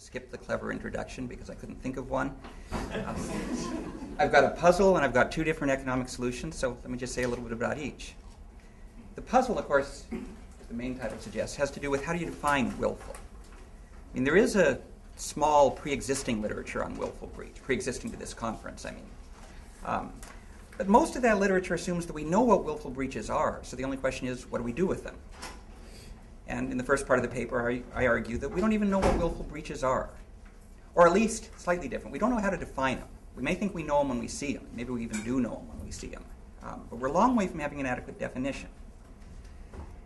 skip the clever introduction because I couldn't think of one. I've got a puzzle and I've got two different economic solutions, so let me just say a little bit about each. The puzzle, of course, as the main title suggests, has to do with how do you define willful. I mean, there is a small pre-existing literature on willful breach, pre-existing to this conference, I mean. But most of that literature assumes that we know what willful breaches are, so the only question is, what do we do with them? And in the first part of the paper, I argue that we don't even know what willful breaches are. Or at least, slightly different, we don't know how to define them. We may think we know them when we see them. Maybe we even do know them when we see them. But we're a long way from having an adequate definition.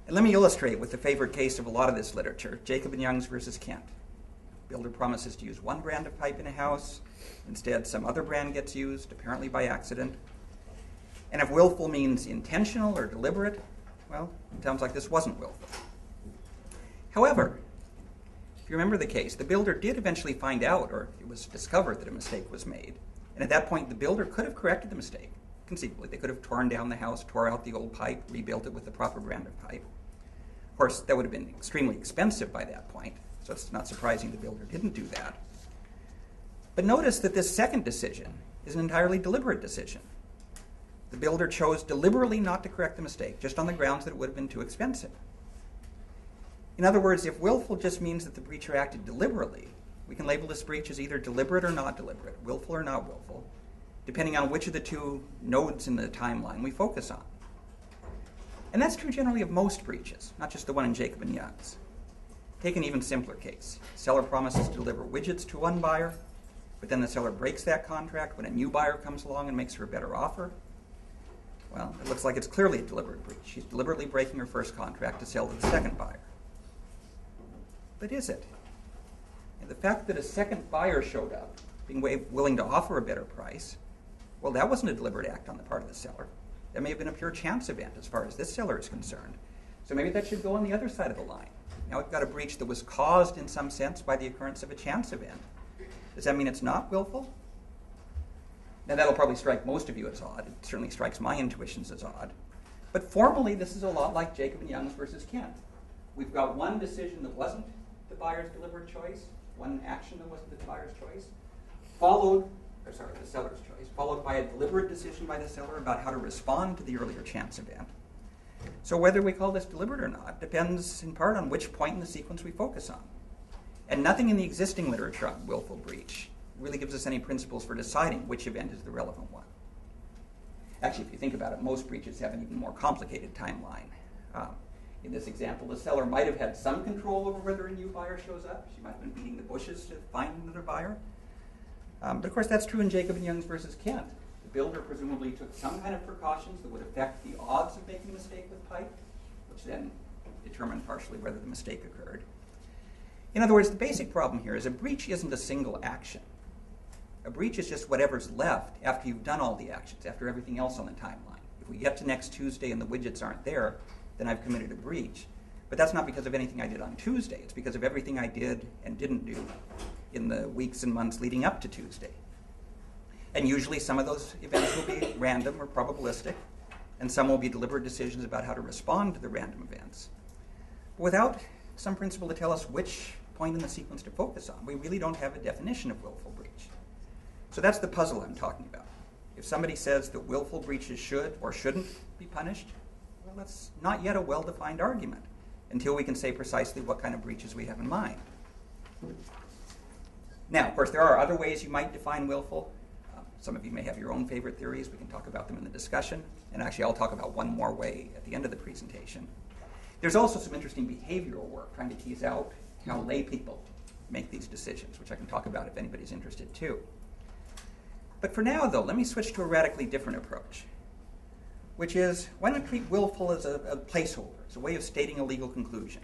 And let me illustrate with the favorite case of a lot of this literature, Jacob and Youngs versus Kent. Builder promises to use one brand of pipe in a house. Instead, some other brand gets used, apparently by accident. And if willful means intentional or deliberate, well, it sounds like this wasn't willful. However, if you remember the case, the builder did eventually find out, or it was discovered that a mistake was made. And at that point, the builder could have corrected the mistake. Conceivably, they could have torn down the house, tore out the old pipe, rebuilt it with the proper brand of pipe. Of course, that would have been extremely expensive by that point, so it's not surprising the builder didn't do that. But notice that this second decision is an entirely deliberate decision. The builder chose deliberately not to correct the mistake, just on the grounds that it would have been too expensive. In other words, if willful just means that the breacher acted deliberately, we can label this breach as either deliberate or not deliberate, willful or not willful, depending on which of the two nodes in the timeline we focus on. And that's true generally of most breaches, not just the one in Jacob and Youngs. Take an even simpler case. Seller promises to deliver widgets to one buyer, but then the seller breaks that contract when a new buyer comes along and makes her a better offer. Well, it looks like it's clearly a deliberate breach. She's deliberately breaking her first contract to sell to the second buyer. But is it? And the fact that a second buyer showed up, being willing to offer a better price, well, that wasn't a deliberate act on the part of the seller. That may have been a pure chance event as far as this seller is concerned. So maybe that should go on the other side of the line. Now we've got a breach that was caused in some sense by the occurrence of a chance event. Does that mean it's not willful? Now that'll probably strike most of you as odd. It certainly strikes my intuitions as odd. But formally, this is a lot like Jacob and Youngs versus Kent. We've got one decision that wasn't the buyer's deliberate choice, one action that wasn't the buyer's choice, the seller's choice, followed by a deliberate decision by the seller about how to respond to the earlier chance event. So whether we call this deliberate or not depends in part on which point in the sequence we focus on. And nothing in the existing literature on willful breach really gives us any principles for deciding which event is the relevant one. Actually, if you think about it, most breaches have an even more complicated timeline. In this example, the seller might have had some control over whether a new buyer shows up. She might have been beating the bushes to find another buyer. But of course, that's true in Jacob and Youngs versus Kent. The builder presumably took some kind of precautions that would affect the odds of making a mistake with pipe, which then determined partially whether the mistake occurred. In other words, the basic problem here is a breach isn't a single action. A breach is just whatever's left after you've done all the actions, after everything else on the timeline. If we get to next Tuesday and the widgets aren't there, then I've committed a breach. But that's not because of anything I did on Tuesday. It's because of everything I did and didn't do in the weeks and months leading up to Tuesday. And usually some of those events will be random or probabilistic, and some will be deliberate decisions about how to respond to the random events. But without some principle to tell us which point in the sequence to focus on, we really don't have a definition of willful breach. So that's the puzzle I'm talking about. If somebody says that willful breaches should or shouldn't be punished, well, that's not yet a well-defined argument until we can say precisely what kind of breaches we have in mind. Now, of course, there are other ways you might define willful. Some of you may have your own favorite theories. We can talk about them in the discussion. And actually, I'll talk about one more way at the end of the presentation. There's also some interesting behavioral work trying to tease out how lay people make these decisions, which I can talk about if anybody's interested too. But for now, though, let me switch to a radically different approach, which is, why not treat willful as a placeholder, as a way of stating a legal conclusion,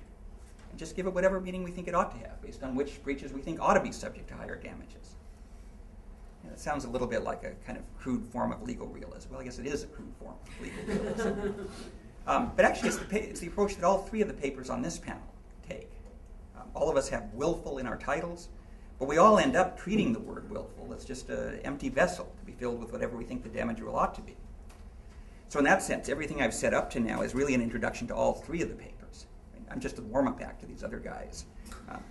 and just give it whatever meaning we think it ought to have, based on which breaches we think ought to be subject to higher damages. And it sounds a little bit like a kind of crude form of legal realism. Well, I guess it is a crude form of legal realism. But actually, it's the approach that all three of the papers on this panel take. All of us have willful in our titles, but we all end up treating the word willful as just an empty vessel to be filled with whatever we think the damage rule ought to be. So in that sense, everything I've said up to now is really an introduction to all three of the papers. I'm just a warm-up act to these other guys.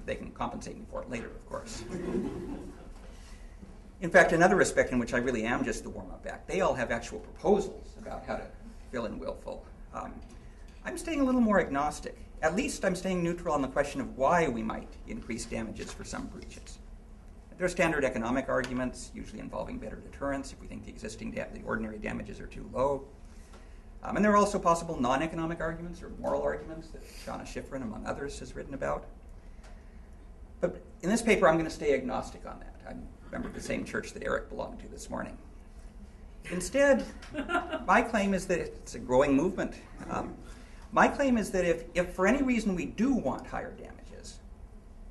They can compensate me for it later, of course. In fact, another respect in which I really am just the warm-up act, they all have actual proposals about how to fill in Willful. I'm staying a little more agnostic. At least I'm staying neutral on the question of why we might increase damages for some breaches. There are standard economic arguments, usually involving better deterrence if we think the ordinary damages are too low. And there are also possible non-economic arguments or moral arguments that Shauna Schifrin, among others, has written about. But in this paper, I'm going to stay agnostic on that. I'm a member of the same church that Eric belonged to this morning. Instead, my claim is that it's a growing movement. My claim is that if for any reason we do want higher damages,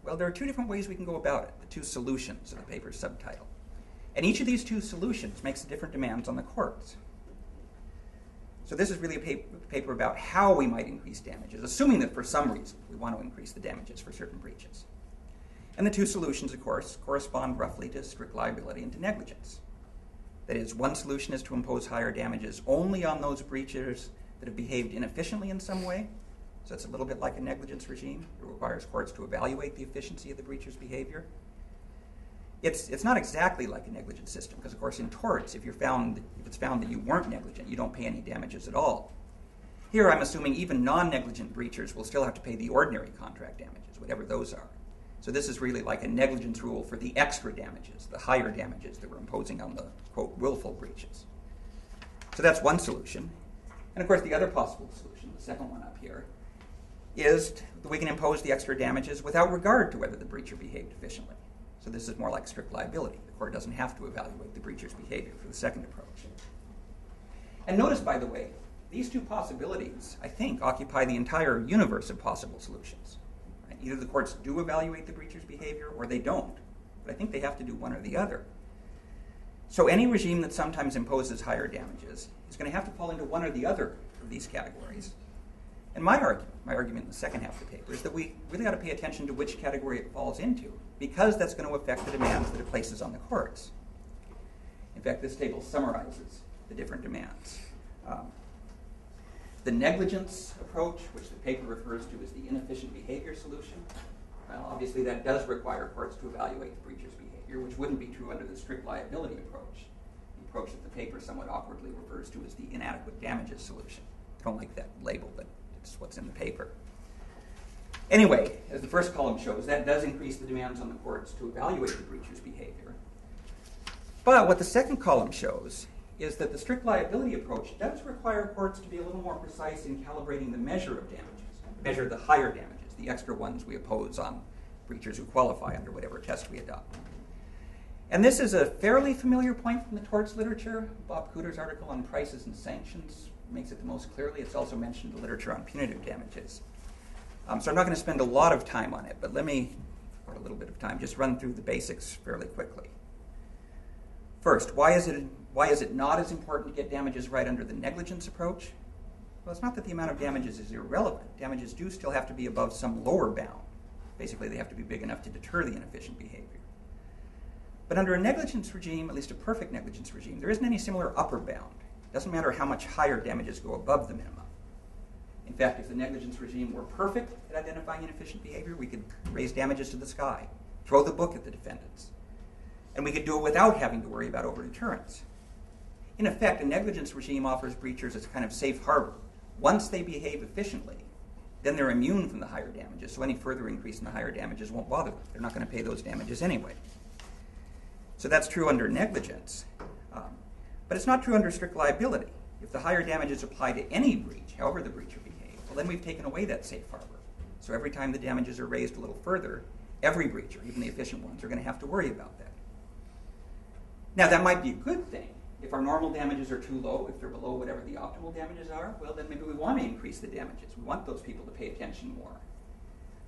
well, there are two different ways we can go about it, the two solutions of the paper's subtitle. And each of these two solutions makes different demands on the courts. So this is really a paper about how we might increase damages, assuming that for some reason we want to increase the damages for certain breaches. And the two solutions, of course, correspond roughly to strict liability and to negligence. That is, one solution is to impose higher damages only on those breaches that have behaved inefficiently in some way. So it's a little bit like a negligence regime. It requires courts to evaluate the efficiency of the breacher's behavior. It's not exactly like a negligence system, because of course in torts, if it's found that you weren't negligent, you don't pay any damages at all. Here I'm assuming even non-negligent breachers will still have to pay the ordinary contract damages, whatever those are. So this is really like a negligence rule for the extra damages, the higher damages that we're imposing on the, quote, willful breaches. So that's one solution. And of course the other possible solution, the second one up here, is that we can impose the extra damages without regard to whether the breacher behaved efficiently. So this is more like strict liability. The court doesn't have to evaluate the breacher's behavior for the second approach. And notice, by the way, these two possibilities, I think, occupy the entire universe of possible solutions. Right? Either the courts do evaluate the breacher's behavior or they don't. But I think they have to do one or the other. So any regime that sometimes imposes higher damages is going to have to fall into one or the other of these categories. And my argument in the second half of the paper, is that we really ought to pay attention to which category it falls into, because that's going to affect the demands that it places on the courts. In fact, this table summarizes the different demands. The negligence approach, which the paper refers to as the inefficient behavior solution, well, obviously that does require courts to evaluate the breacher's behavior, which wouldn't be true under the strict liability approach, the approach that the paper somewhat awkwardly refers to as the inadequate damages solution. I don't like that label, but it's what's in the paper. Anyway, as the first column shows, that does increase the demands on the courts to evaluate the breacher's behavior. But what the second column shows is that the strict liability approach does require courts to be a little more precise in calibrating the measure of damages, measure the higher damages, the extra ones we oppose on breachers who qualify under whatever test we adopt. And this is a fairly familiar point from the torts literature. Bob Cooter's article on prices and sanctions makes it the most clearly. It's also mentioned in the literature on punitive damages. So I'm not going to spend a lot of time on it, but let me, for a little bit of time, just run through the basics fairly quickly. First, why is it not as important to get damages right under the negligence approach? Well, it's not that the amount of damages is irrelevant. Damages do still have to be above some lower bound. Basically, they have to be big enough to deter the inefficient behavior. But under a negligence regime, at least a perfect negligence regime, there isn't any similar upper bound. It doesn't matter how much higher damages go above the minimum. In fact, if the negligence regime were perfect at identifying inefficient behavior, we could raise damages to the sky, throw the book at the defendants. And we could do it without having to worry about over-deterrence. In effect, a negligence regime offers breachers a kind of safe harbor. Once they behave efficiently, then they're immune from the higher damages, so any further increase in the higher damages won't bother them. They're not going to pay those damages anyway. So that's true under negligence. But it's not true under strict liability. If the higher damages apply to any breach, however the breacher behaves, well, then we've taken away that safe harbor. So every time the damages are raised a little further, every breacher, even the efficient ones, are going to have to worry about that. Now, that might be a good thing. If our normal damages are too low, if they're below whatever the optimal damages are, well, then maybe we want to increase the damages. We want those people to pay attention more.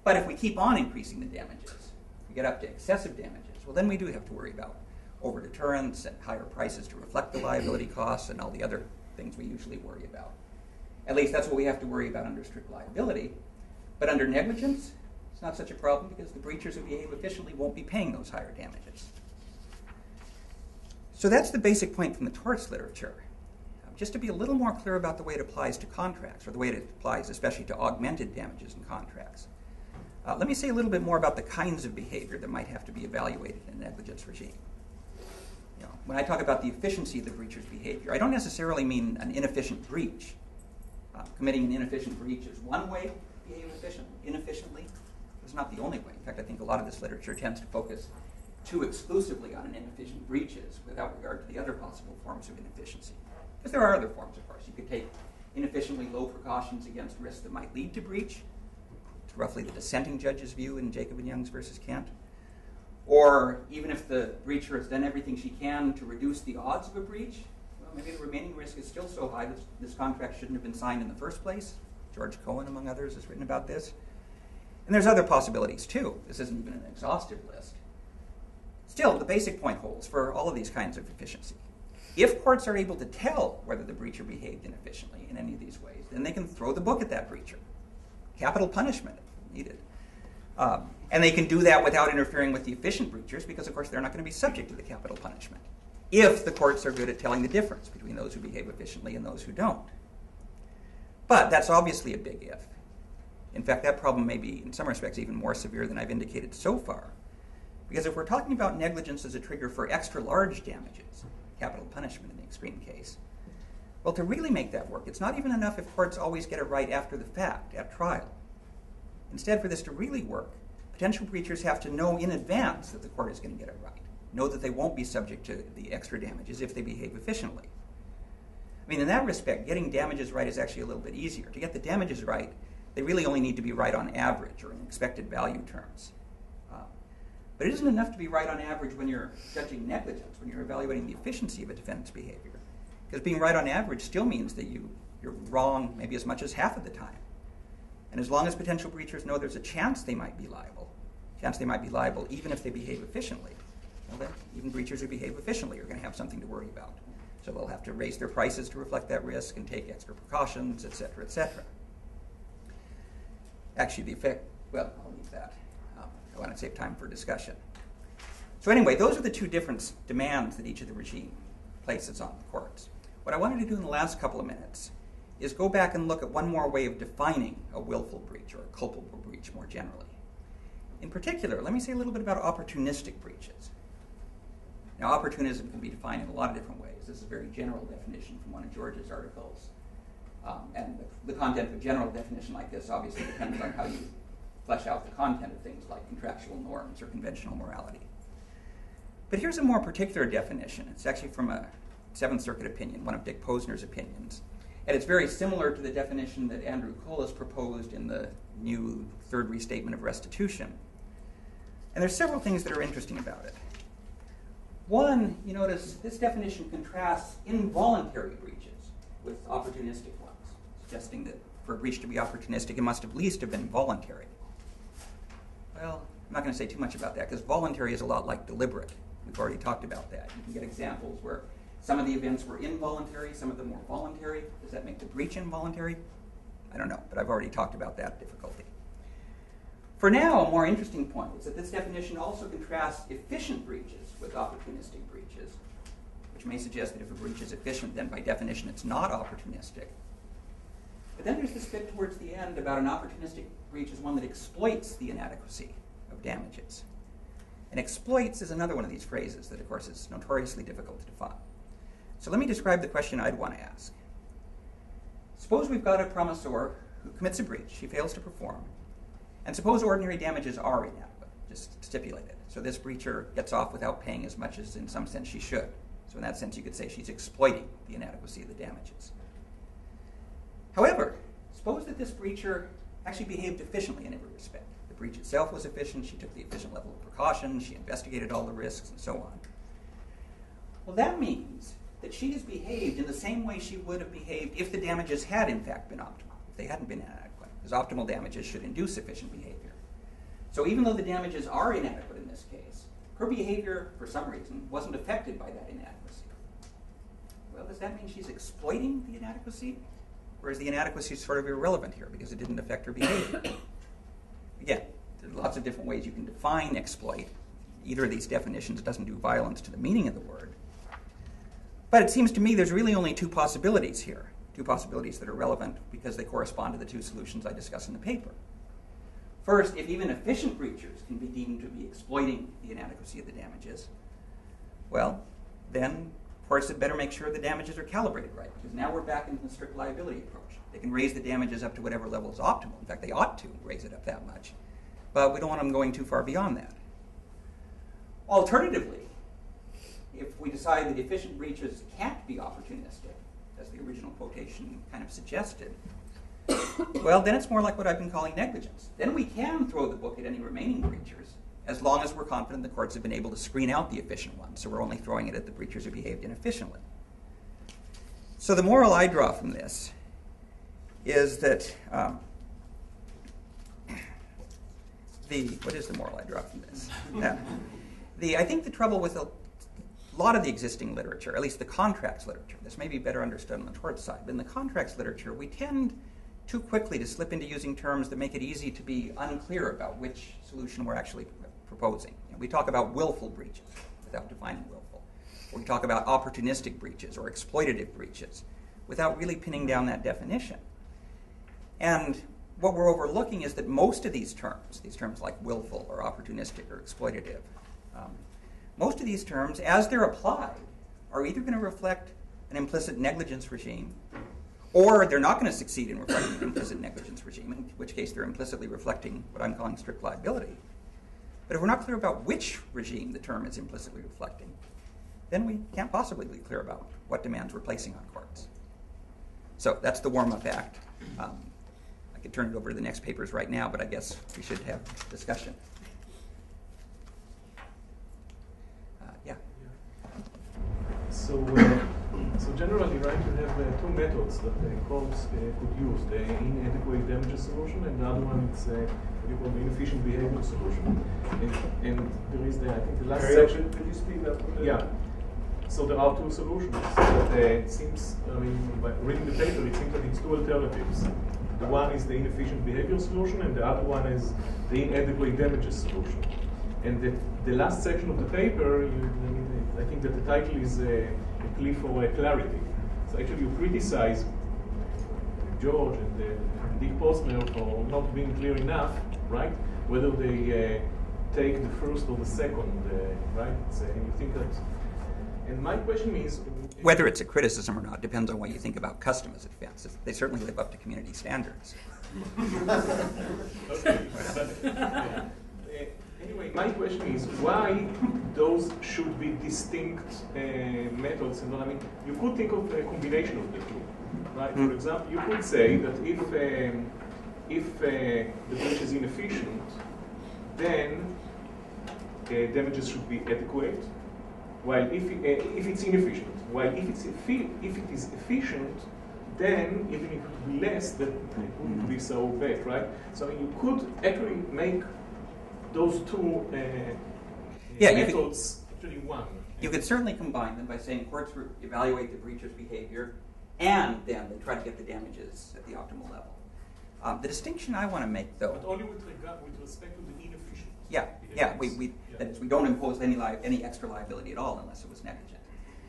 But if we keep on increasing the damages, if we get up to excessive damages, well, then we do have to worry about over-deterrence and higher prices to reflect the liability costs and all the other things we usually worry about. At least that's what we have to worry about under strict liability. But under negligence, it's not such a problem because the breachers who behave efficiently won't be paying those higher damages. So that's the basic point from the torts literature. Just to be a little more clear about the way it applies to contracts, or the way it applies especially to augmented damages in contracts. Let me say a little bit more about the kinds of behavior that might have to be evaluated in a negligence regime. When I talk about the efficiency of the breacher's behavior, I don't necessarily mean an inefficient breach. Committing an inefficient breach is one way to behave inefficiently. It's not the only way. In fact, I think a lot of this literature tends to focus too exclusively on an inefficient breaches without regard to the other possible forms of inefficiency. Because there are other forms, of course. You could take inefficiently low precautions against risks that might lead to breach. It's roughly the dissenting judge's view in Jacob and Youngs versus Kent. Or even if the breacher has done everything she can to reduce the odds of a breach, well, maybe the remaining risk is still so high that this contract shouldn't have been signed in the first place. George Cohen, among others, has written about this. And there's other possibilities, too. This isn't even an exhaustive list. Still, the basic point holds for all of these kinds of efficiency. If courts are able to tell whether the breacher behaved inefficiently in any of these ways, then they can throw the book at that breacher. Capital punishment if needed. And they can do that without interfering with the efficient breachers because, of course, they're not going to be subject to the capital punishment if the courts are good at telling the difference between those who behave efficiently and those who don't. But that's obviously a big if. In fact, that problem may be, in some respects, even more severe than I've indicated so far. Because if we're talking about negligence as a trigger for extra large damages, capital punishment in the extreme case, well, to really make that work, it's not even enough if courts always get it right after the fact, at trial. Instead, for this to really work, potential breachers have to know in advance that the court is going to get it right, know that they won't be subject to the extra damages if they behave efficiently. I mean, in that respect, getting damages right is actually a little bit easier. To get the damages right, they really only need to be right on average or in expected value terms. But it isn't enough to be right on average when you're judging negligence, when you're evaluating the efficiency of a defendant's behavior. Because being right on average still means that you're wrong maybe as much as half of the time. And as long as potential breachers know there's a chance they might be liable even if they behave efficiently, well, then even breachers who behave efficiently are going to have something to worry about. So they'll have to raise their prices to reflect that risk and take extra precautions, et cetera, et cetera. Actually, the effect, well, I'll leave that. I want to save time for discussion. So anyway, those are the two different demands that each of the regime places on the courts. What I wanted to do in the last couple of minutes is go back and look at one more way of defining a willful breach or a culpable breach more generally. In particular, let me say a little bit about opportunistic breaches. Now, opportunism can be defined in a lot of different ways. This is a very general definition from one of George's articles. And the content of a general definition like this obviously depends on how you flesh out the content of things like contractual norms or conventional morality. But here's a more particular definition. It's actually from a Seventh Circuit opinion, one of Dick Posner's opinions. And it's very similar to the definition that Andrew Colas proposed in the new Third Restatement of Restitution. And there's several things that are interesting about it. One, you notice this definition contrasts involuntary breaches with opportunistic ones, suggesting that for a breach to be opportunistic, it must at least have been voluntary. Well, I'm not going to say too much about that because voluntary is a lot like deliberate. We've already talked about that. You can get examples where some of the events were involuntary, some of them were voluntary. Does that make the breach involuntary? I don't know, but I've already talked about that difficulty. For now, a more interesting point is that this definition also contrasts efficient breaches with opportunistic breaches, which may suggest that if a breach is efficient, then by definition it's not opportunistic. But then there's this bit towards the end about an opportunistic breach as one that exploits the inadequacy of damages. And exploits is another one of these phrases that, of course, is notoriously difficult to define. So let me describe the question I'd want to ask. Suppose we've got a promisor who commits a breach, he fails to perform, and suppose ordinary damages are inadequate, just stipulated. So this breacher gets off without paying as much as in some sense she should. So in that sense you could say she's exploiting the inadequacy of the damages. However, suppose that this breacher actually behaved efficiently in every respect. The breach itself was efficient, she took the efficient level of precaution, she investigated all the risks, and so on. Well, that means that she has behaved in the same way she would have behaved if the damages had in fact been optimal, if they hadn't been inadequate, because optimal damages should induce efficient behavior. So even though the damages are inadequate in this case, her behavior, for some reason, wasn't affected by that inadequacy. Well, does that mean she's exploiting the inadequacy? Or is the inadequacy sort of irrelevant here because it didn't affect her behavior? Again, there's lots of different ways you can define exploit. Either of these definitions doesn't do violence to the meaning of the word. But it seems to me there's really only two possibilities here, two possibilities that are relevant because they correspond to the two solutions I discuss in the paper. First, if even efficient breachers can be deemed to be exploiting the inadequacy of the damages, well, then courts had better make sure the damages are calibrated right, because now we're back into the strict liability approach. They can raise the damages up to whatever level is optimal. In fact, they ought to raise it up that much. But we don't want them going too far beyond that. Alternatively, if we decide that efficient breaches can't be opportunistic, as the original quotation kind of suggested, well, then it's more like what I've been calling negligence. Then we can throw the book at any remaining breachers, as long as we're confident the courts have been able to screen out the efficient ones, so we're only throwing it at the breachers who behaved inefficiently. So the moral I draw from this is that what is the moral I draw from this? I think the trouble with a lot of the existing literature, at least the contracts literature, this may be better understood on the tort side, but in the contracts literature, we tend too quickly to slip into using terms that make it easy to be unclear about which solution we're actually proposing. We talk about willful breaches without defining willful. Or we talk about opportunistic breaches or exploitative breaches without really pinning down that definition. And what we're overlooking is that most of these terms like willful or opportunistic or exploitative, most of these terms, as they're applied, are either going to reflect an implicit negligence regime, or they're not going to succeed in reflecting an implicit negligence regime, in which case they're implicitly reflecting what I'm calling strict liability. But if we're not clear about which regime the term is implicitly reflecting, then we can't possibly be clear about what demands we're placing on courts. So that's the warm-up act. I could turn it over to the next papers right now, but I guess we should have discussion. So generally, right, you have two methods that courts could use: the inadequate damages solution, and the other one is what you call the inefficient behavior solution. And there is I think the last section. Could you speak up? Yeah. So there are two solutions. But it seems, by reading the paper, it seems that it's two alternatives. The one is the inefficient behavior solution, and the other one is the inadequate damages solution. And the last section of the paper, I think that the title is a plea for clarity. So actually you criticize George and Dick Posner for not being clear enough, right? Whether they take the first or the second, right? So you think that, and my question is... Whether it's a criticism or not depends on what you think about custom as a defense. They certainly live up to community standards. Okay. Anyway, my question is why those should be distinct methods. And I mean, you could think of a combination of the two, right? For example, you could say that if the breach is inefficient, then damages should be adequate. While if it's inefficient, while if it is efficient, then even if it would be less, then it wouldn't be so bad, right? So you could actually make those two methods actually one. You could certainly combine them by saying courts evaluate the breacher's behavior and then they try to get the damages at the optimal level. The distinction I want to make, though... But only with respect to the inefficient. That is, we don't impose any extra liability at all unless it was negligent.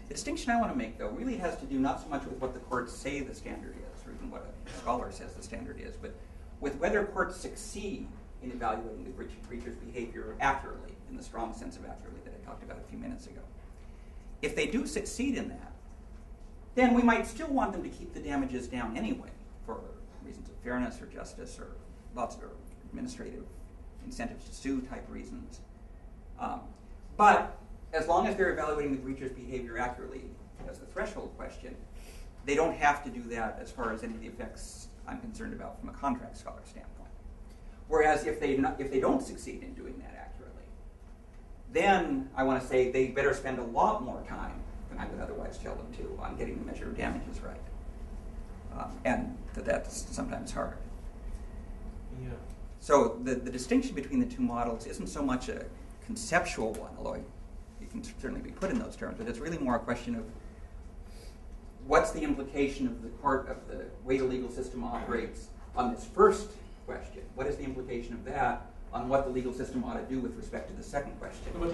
The distinction I want to make, though, really has to do not so much with what the courts say the standard is, or even what a scholar says the standard is, but with whether courts succeed in evaluating the breacher's behavior accurately, in the strong sense of accurately that I talked about a few minutes ago. If they do succeed in that, then we might still want them to keep the damages down anyway, for reasons of fairness or justice or lots of administrative incentives to sue type reasons. But as long as they're evaluating the breacher's behavior accurately as the threshold question, they don't have to do that as far as any of the effects I'm concerned about from a contract scholar standpoint. Whereas if they don't succeed in doing that accurately, then I want to say they better spend a lot more time than I would otherwise tell them to on getting the measure of damages right. And that's sometimes hard. Yeah. So the distinction between the two models isn't so much a conceptual one, although it can certainly be put in those terms, but it's really more a question of what's the implication of the way the legal system operates on this first question. What is the implication of that on what the legal system ought to do with respect to the second question? But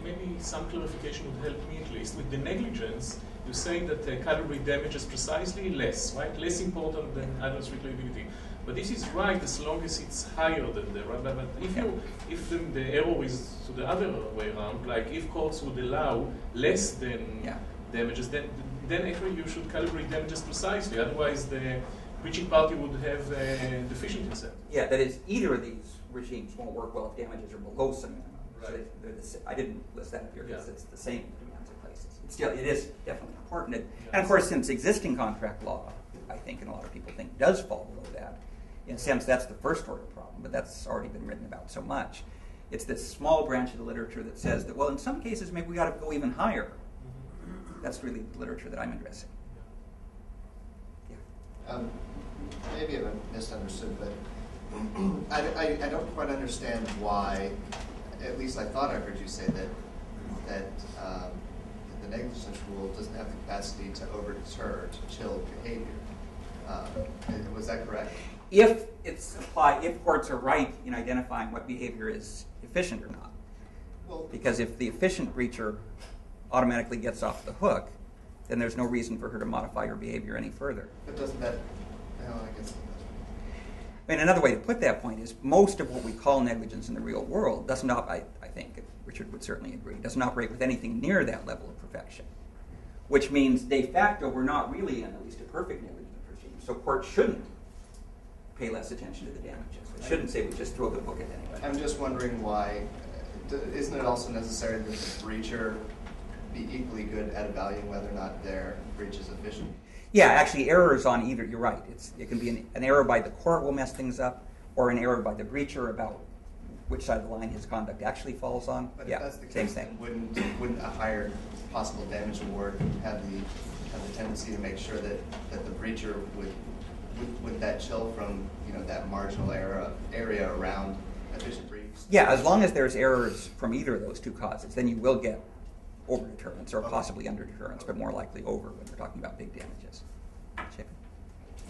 maybe some clarification would help me at least. With the negligence, you say that calibrate damage is precisely less, right? Less important than adverse strict liability. But this is right as long as it's higher than the right. But if the error is to the other way around, like if courts would allow less than damages, then actually you should calibrate damages precisely. Otherwise, the breaching party would have deficient incentive. Yeah, that is, either of these regimes won't work well if damages are below some minimum. Right. So I didn't list that up here because it's the same in demands of places. It is definitely important. And of course, since existing contract law, I think, and a lot of people think, does fall below that, in a sense, that's the first order problem, but that's already been written about so much. It's this small branch of the literature that says that, well, in some cases, maybe we got to go even higher. That's really the literature that I'm addressing. Yeah. Maybe I've misunderstood, but I don't quite understand why, at least I thought I heard you say that the negligence rule doesn't have the capacity to over-deter, to chill behavior. Was that correct? If it's applied, if courts are right in identifying what behavior is efficient or not. Well, because if the efficient breacher automatically gets off the hook, then there's no reason for her to modify her behavior any further. But doesn't that, I guess. I mean, another way to put that point is most of what we call negligence in the real world doesn't operate, I think, Richard would certainly agree, doesn't operate with anything near that level of perfection. Which means de facto we're not really in at least a perfect negligence regime. So courts shouldn't pay less attention to the damages. It shouldn't say we just throw the book at anybody. I'm just wondering why, isn't it also necessary that the breacher be equally good at evaluating whether or not their breach is efficient? Yeah, actually errors on either, you're right. It can be an error by the court will mess things up, or an error by the breacher about which side of the line his conduct actually falls on. But yeah, if that's the same case, thing. Then wouldn't a higher possible damage award have the tendency to make sure that the breacher would that chill from that marginal area around efficient breach? Yeah, as long as there's errors from either of those two causes, then you will get over deterrence or possibly under deterrence, but more likely over when we're talking about big damages. Chip?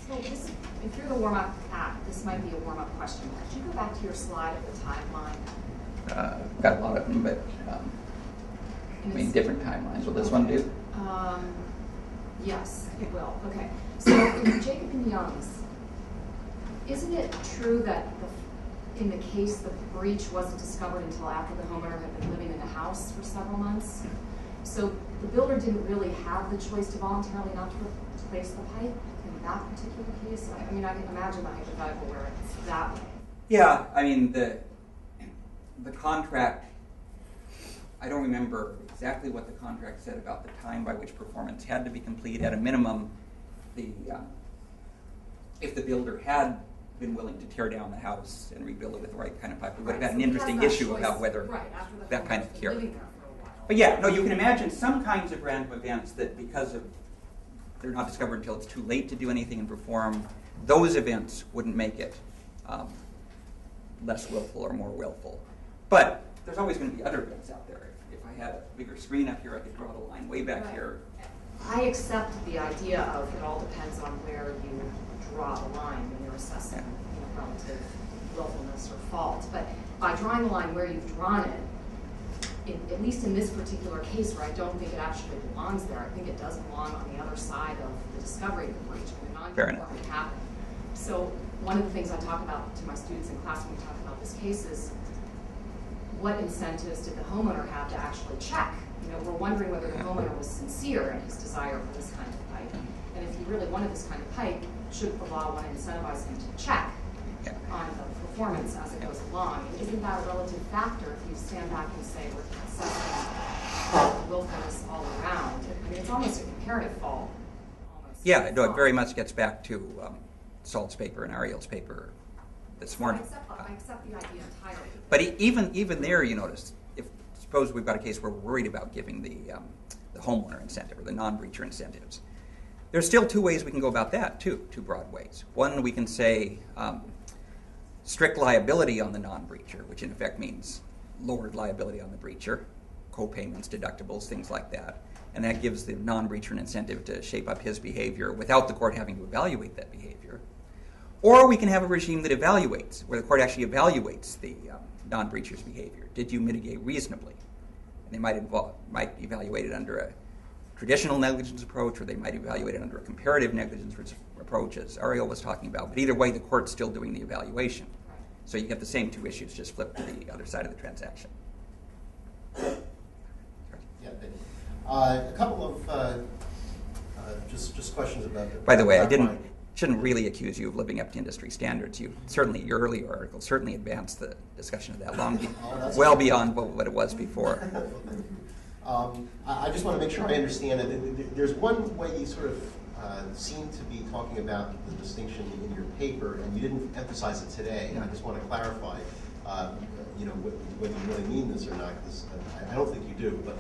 So if you're the warm-up act, this might be a warm-up question. Could you go back to your slide of the timeline? Got a lot of them, but I mean different timelines. Will this one do? Yes, it will. Okay. So in Jacob and Young's, isn't it true that in the case the breach wasn't discovered until after the homeowner had been living in the house for several months? So the builder didn't really have the choice to voluntarily not to replace the pipe in that particular case? I mean, I can imagine the hypothetical where it's that way. Yeah, I mean, the contract, I don't remember exactly what the contract said about the time by which performance had to be complete. At a minimum, if the builder had been willing to tear down the house and rebuild it with the right kind of pipe, we would have had an interesting issue about whether that kind of care. But yeah, no, you can imagine some kinds of random events that because of they're not discovered until it's too late to do anything and perform, those events wouldn't make it less willful or more willful. But there's always going to be other events out there. If I had a bigger screen up here, I could draw the line way back here. I accept the idea of it all depends on where you draw the line when you're assessing relative willfulness or fault. But by drawing the line where you've drawn it, at least in this particular case where I don't think it actually belongs there, I think it does belong on the other side of the discovery of the breach when the non-conformity happened. So one of the things I talk about to my students in class when we talk about this case is what incentives did the homeowner have to actually check? We're wondering whether the homeowner was sincere in his desire for this kind of pipe. And if he really wanted this kind of pipe, should the law want to incentivize him to check on the performance as it goes along? And isn't that a relative factor if you stand back and say we're assessing willfulness all around? I mean, it's almost a comparative fault. Yeah, no, it very much gets back to Salt's paper and Ariel's paper this morning. I accept the idea entirely. But even there, you notice, suppose we've got a case where we're worried about giving the homeowner incentive or the non-breacher incentives. There's still two ways we can go about that, too, two broad ways. One, we can say strict liability on the non-breacher, which in effect means lowered liability on the breacher, co-payments, deductibles, things like that. And that gives the non-breacher an incentive to shape up his behavior without the court having to evaluate that behavior. Or we can have a regime that evaluates, where the court actually evaluates the non-breacher's behavior. Did you mitigate reasonably? And they might evaluate it under a traditional negligence approach, or they might evaluate it under a comparative negligence approach, as Ariel was talking about. But either way, the court's still doing the evaluation. So you get the same two issues, just flipped to the other side of the transaction. Yeah, a couple of just questions about the. By the way, shouldn't really accuse you of living up to industry standards. Your earlier article certainly advanced the discussion of that well beyond what it was before. I just want to make sure I understand it. There's one way you sort of seem to be talking about the distinction in your paper, and you didn't emphasize it today. And I just want to clarify, whether you really mean this or not, because I don't think you do. But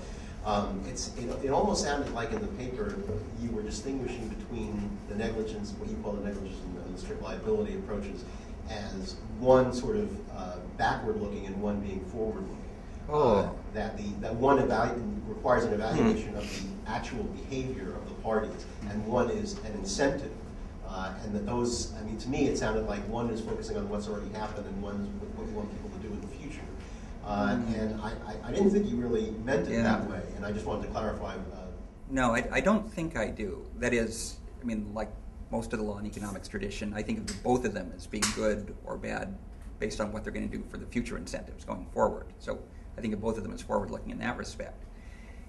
it almost sounded like in the paper you were distinguishing between the negligence, what you call the negligence and the strict liability approaches, as one sort of backward-looking and one being forward-looking. That one requires an evaluation of the actual behavior of the parties, and one is an incentive. And that those, I mean, to me, it sounded like one is focusing on what's already happened, and one is what you want people to do in the future. And I didn't think you really meant it that way, and I just wanted to clarify. No, I don't think I do. That is, I mean, like most of the law and economics tradition, I think of both of them as being good or bad based on what they're going to do for the future incentives going forward. So I think of both of them as forward-looking in that respect.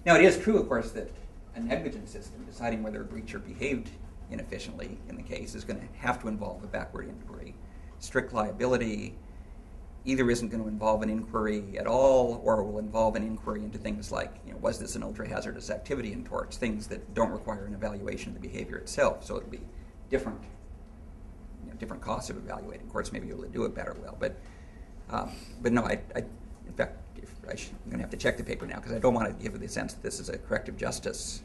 Now, it is true, of course, that a negligent system deciding whether a breacher behaved inefficiently in the case is going to have to involve a backward inquiry. Strict liability either isn't going to involve an inquiry at all, or will involve an inquiry into things like, was this an ultra-hazardous activity in torts, things that don't require an evaluation of the behavior itself. So it would be different costs of evaluating. Courts may be able to do it better, but no, in fact, I'm going to have to check the paper now because I don't want to give the sense that this is a corrective justice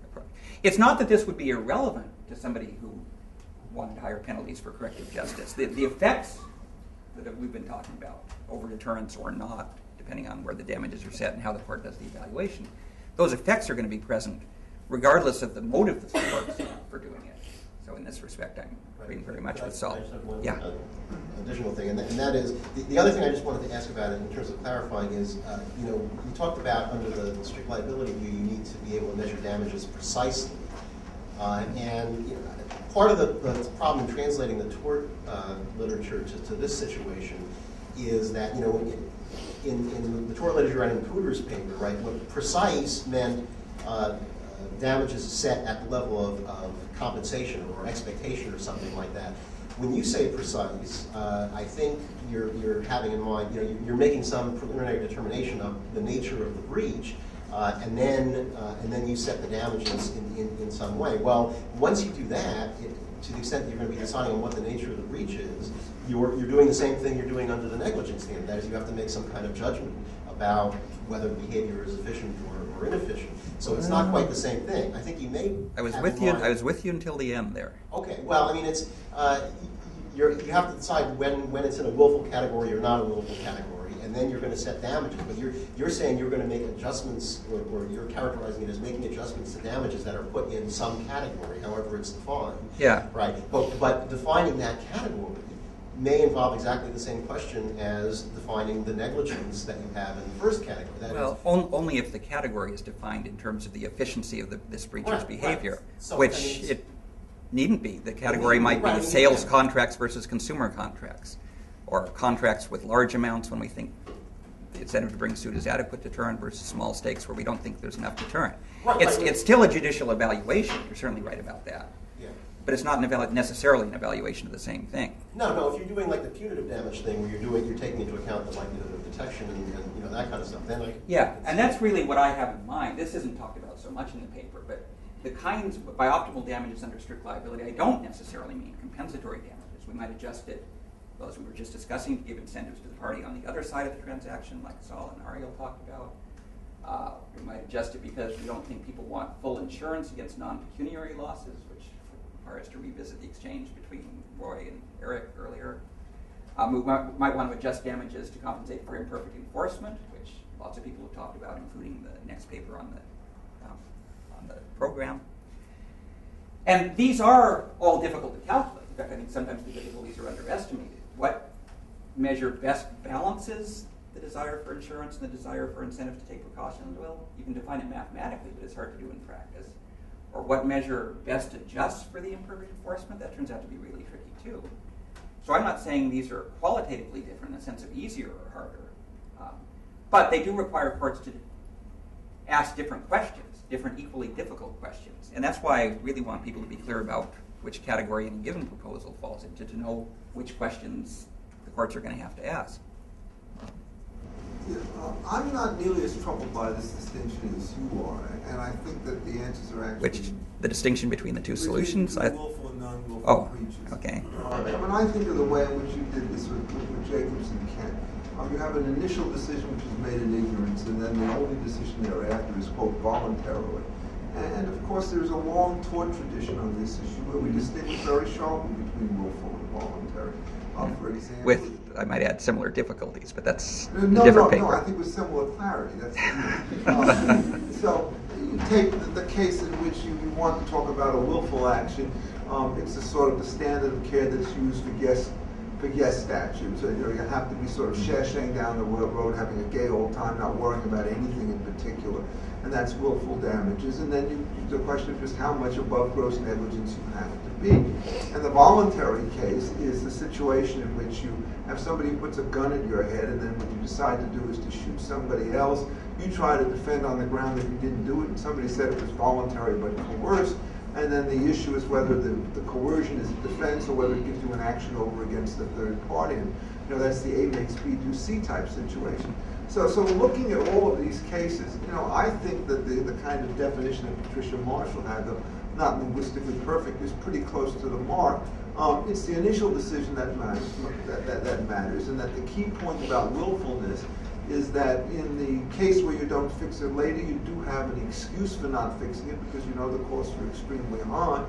approach. It's not that this would be irrelevant to somebody who wanted higher penalties for corrective justice. The effects that we've been talking about, over deterrence or not, depending on where the damages are set and how the court does the evaluation, those effects are going to be present regardless of the motive that's for doing it. So in this respect, I'm agreeing very much with Saul. I just have one additional thing, and that is, the other thing I just wanted to ask about in terms of clarifying is, you talked about under the strict liability view, you need to be able to measure damages precisely. And part of the problem in translating the tort literature to this situation is that, in the tort literature and in Cooter's paper, right, what precise meant damages set at the level of compensation or expectation or something like that. When you say precise, I think you're having in mind, you're making some preliminary determination of the nature of the breach, and then you set the damages in some way. Well, once you do that, to the extent that you're going to be deciding on what the nature of the breach is, you're doing the same thing you're doing under the negligence standard. That is, you have to make some kind of judgment about whether the behavior is efficient or inefficient. So it's not quite the same thing. I think you may. I was with you until the end there. Okay. Well, I mean, it's you have to decide when it's in a willful category or not a willful category, and then you're going to set damages. But you're saying you're going to make adjustments, or you're characterizing it as making adjustments to damages that are put in some category, however it's defined. Yeah. Right. But defining that category may involve exactly the same question as defining the negligence that you have in the first category. That is, only if the category is defined in terms of the efficiency of this breacher's behavior, right. So, which it needn't be. The category might be sales contracts versus consumer contracts, or contracts with large amounts when we think the incentive to bring suit is adequate deterrent versus small stakes where we don't think there's enough deterrent. Right, it's still a judicial evaluation. You're certainly right about that. But it's not necessarily an evaluation of the same thing. No. If you're doing like the punitive damage thing, where you're taking into account the likelihood of detection and that kind of stuff, then and that's really what I have in mind. This isn't talked about so much in the paper, but the kinds by optimal damages under strict liability, I don't necessarily mean compensatory damages. We might adjust it, well, as we were just discussing, to give incentives to the party on the other side of the transaction, like Saul and Ariel talked about. We might adjust it because we don't think people want full insurance against non-pecuniary losses, which requires to revisit the exchange between Roy and Eric earlier. We might want to adjust damages to compensate for imperfect enforcement, which lots of people have talked about, including the next paper on the program. And these are all difficult to calculate. In fact, I think sometimes the difficulties are underestimated. What measure best balances the desire for insurance and the desire for incentive to take precautions? Well, you can define it mathematically, but it's hard to do in practice. Or what measure best adjusts for the imperfect enforcement? That turns out to be really tricky too. So I'm not saying these are qualitatively different in the sense of easier or harder, but they do require courts to ask different questions, different equally difficult questions. And that's why I really want people to be clear about which category any given proposal falls into, to know which questions the courts are going to have to ask. Yeah, I'm not nearly as troubled by this distinction as you are, and I think that the answers are actually... The distinction between the two solutions? Willful and non-willful breaches. Okay. When I think of the way in which you did this with Jacobs and Kent, you have an initial decision which is made in ignorance, and then the only decision thereafter is, quote, voluntarily. And of course, there's a long tort tradition on this issue where we distinguish very sharply between willful and voluntary. For example, with, I might add, similar difficulties, but that's a different paper. No, I think with similar clarity. That's so you take the case in which you want to talk about a willful action. It's a sort of the standard of care that's used for guest statutes. You have to be sort of shashing down the road, having a gay old time, not worrying about anything in particular, and that's willful damages. And then the question of just how much above gross negligence you have to be. And the voluntary case is the situation in which you have somebody who puts a gun at your head, and then what you decide to do is to shoot somebody else. You try to defend on the ground that you didn't do it, and somebody said it was voluntary but coerced. And then the issue is whether the coercion is a defense or whether it gives you an action over against the third party. And that's the A makes B do C type situation. So looking at all of these cases, I think that the kind of definition that Patricia Marshall had, though not linguistically perfect, is pretty close to the mark. It's the initial decision that matters, and that the key point about willfulness is that in the case where you don't fix it later, you do have an excuse for not fixing it because you know the costs are extremely high,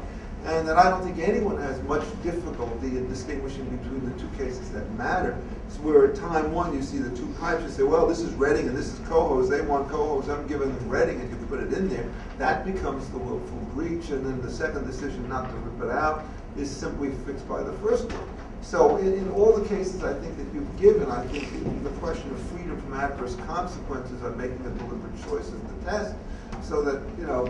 and that I don't think anyone has much difficulty in distinguishing between the two cases that matter. It's where at time one you see the two pipes, you say, well, this is Reading and this is Cohoes, they want Cohoes, I'm giving them Reading, and you put it in there. That becomes the willful breach, and then the second decision not to rip it out is simply fixed by the first one. So in all the cases I think that you've given, I think the question of freedom from adverse consequences on making a deliberate choice is the test. So that,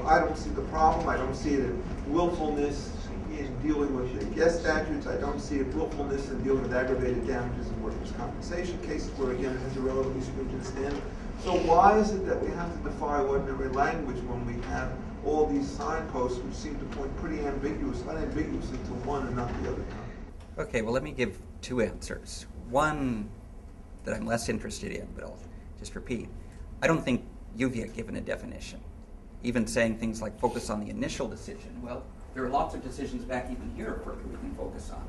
I don't see the problem. I don't see it in willfulness in dealing with the guest statutes. I don't see it willfulness in dealing with aggravated damages in workers' compensation cases where, again, it has a relatively stringent standard. So why is it that we have to defy ordinary language when we have all these signposts which seem to point pretty unambiguously to one and not the other? Okay, well, let me give two answers. One that I'm less interested in, but I'll just repeat. I don't think you've yet given a definition. Even saying things like focus on the initial decision. Well, there are lots of decisions back even here where we can focus on.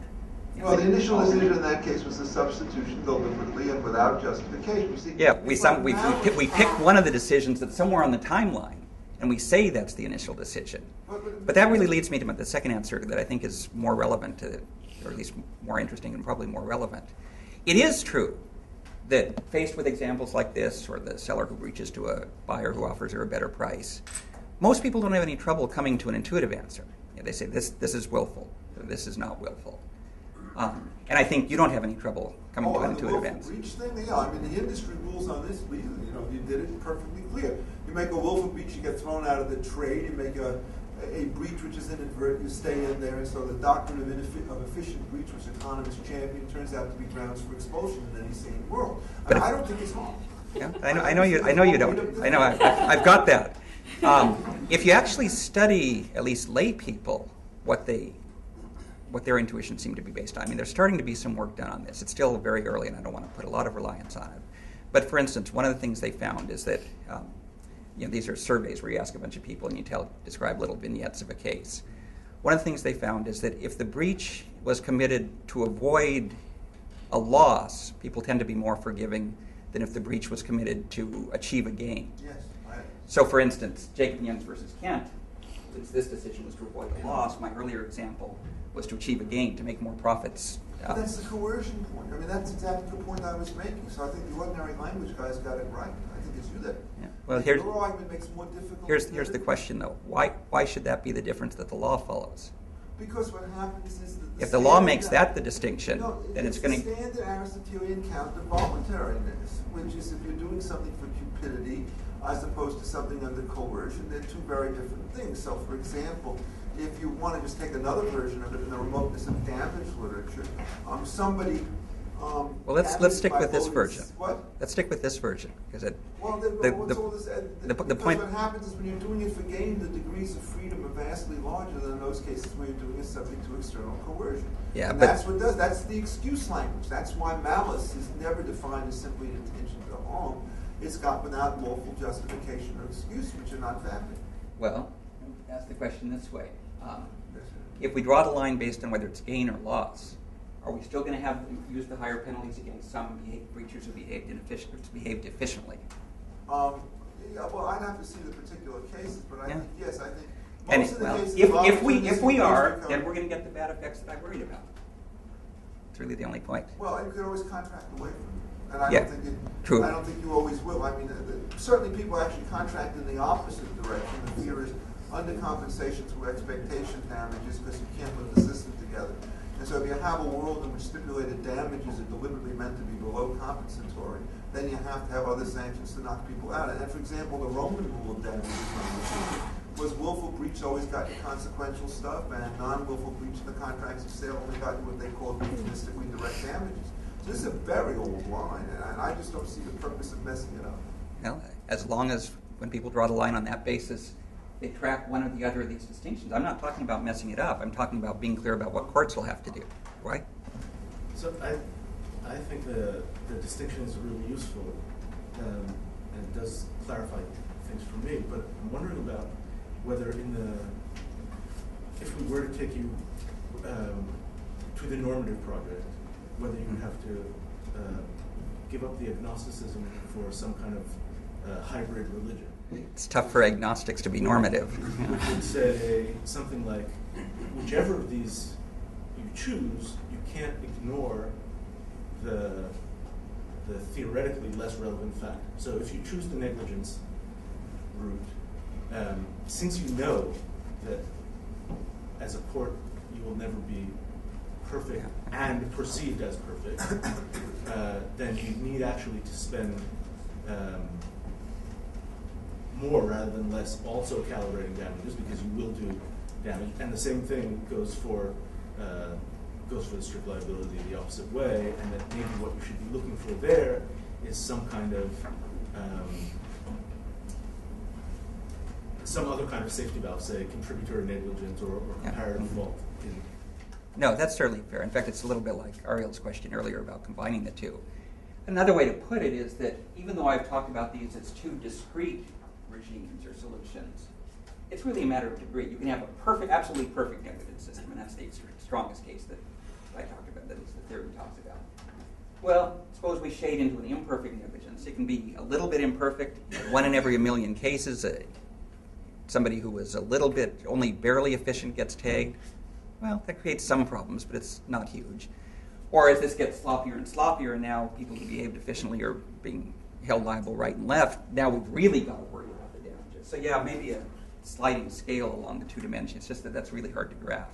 Well, the initial decision in that case was the substitution deliberately and without justification. See, yeah, we pick one of the decisions that's somewhere on the timeline, and we say that's the initial decision. But that really leads me to the second answer that I think is more relevant to, or at least more interesting and probably more relevant. It is true that faced with examples like this, or the seller who reaches to a buyer who offers her a better price, most people don't have any trouble coming to an intuitive answer. They say, this is willful, or this is not willful. And I think you don't have any trouble coming to an intuitive answer. The willful breach thing, yeah, I mean, the industry rules on this, you did it perfectly clear. You make a willful breach, you get thrown out of the trade. You make a breach which is inadvertent, you stay in there. And so the doctrine of efficient breach, which economists champion, turns out to be grounds for expulsion in any sane world. But I don't think it's wrong. Yeah, I know you don't. I know, I've got that. If you actually study, at least lay people, what their intuition seemed to be based on. I mean, there's starting to be some work done on this. It's still very early, and I don't want to put a lot of reliance on it. But for instance, one of the things they found is that these are surveys where you ask a bunch of people and you describe little vignettes of a case. One of the things they found is that if the breach was committed to avoid a loss, people tend to be more forgiving than if the breach was committed to achieve a gain. Yes, right. So for instance, Jacob Youngs versus Kent, since this decision was to avoid a loss, my earlier example was to achieve a gain, to make more profits. But that's the coercion point. I mean, that's exactly the point I was making. So I think the ordinary language guys got it right. I think it's you that. Yeah. Well, your argument makes it more difficult. Here's the question, though. Why should that be the difference that the law follows? Because what happens is that If the law makes that the distinction, then it's going to... the standard Aristotelian count of voluntariness, which is if you're doing something for cupidity as opposed to something under coercion, they're two very different things. So, for example, if you want to just take another version of it in the remoteness of damage literature, somebody... well, let's stick with this version. What? Let's stick with this version because the point. What happens is when you're doing it for gain, the degrees of freedom are vastly larger than in those cases where you're doing it subject to external coercion. Yeah, and but that's what does. That's the excuse language. That's why malice is never defined as simply an intention to harm. It's got without lawful justification or excuse, which are not valid. Well, ask the question this way: if we draw the line based on whether it's gain or loss, are we still going to use the higher penalties against some breachers who behaved efficiently? Yeah, well, I'd have to see the particular cases, but I think yes, I think And most of the cases. if we are, then we're going to get the bad effects that I worried about. It's really the only point. Well, you could always contract away from it, and I don't think you always will. I mean, certainly people actually contract in the opposite direction. The fear is undercompensation through expectation damages because you can't put the system together. And so if you have a world in which stipulated damages are deliberately meant to be below compensatory, then you have to have other sanctions to knock people out. And for example, the Roman rule of damages was willful breach always got you consequential stuff, and non-willful breach in the contracts of sale only got you what they called opportunistically direct damages. So this is a very old line, and I just don't see the purpose of messing it up. Well, as long as when people draw the line on that basis, they track one or the other of these distinctions. I'm not talking about messing it up. I'm talking about being clear about what courts will have to do, right? So I think the distinction is really useful, and it does clarify things for me. But I'm wondering about whether if we were to take you to the normative project, whether you would have to give up the agnosticism for some kind of hybrid religion. It's tough for agnostics to be normative. Which would say something like, whichever of these you choose, you can't ignore the theoretically less relevant fact. So if you choose the negligence route, since you know that as a court you will never be perfect and perceived as perfect, then you need actually to spend more rather than less also calibrating damages, because you will do damage. And the same thing goes for the strict liability the opposite way, and that maybe what you should be looking for there is some kind of some other kind of safety valve, say contributory negligence or comparative fault. No, that's certainly fair. In fact, it's a little bit like Ariel's question earlier about combining the two. Another way to put it is that even though I've talked about these as two discrete regimes or solutions, it's really a matter of degree. You can have a perfect, absolutely perfect negligence system, and that's the strongest case that I talked about, that is the theory talks about. Well, suppose we shade into an imperfect negligence. It can be a little bit imperfect. One in every 1,000,000 cases, somebody who was a little bit, only barely efficient gets tagged. Well, that creates some problems, but it's not huge. Or as this gets sloppier and sloppier, and now people who behaved efficiently are being held liable right and left, now we've really got to worry about the damages. So yeah, maybe a sliding scale along the two dimensions. It's just that that's really hard to graph.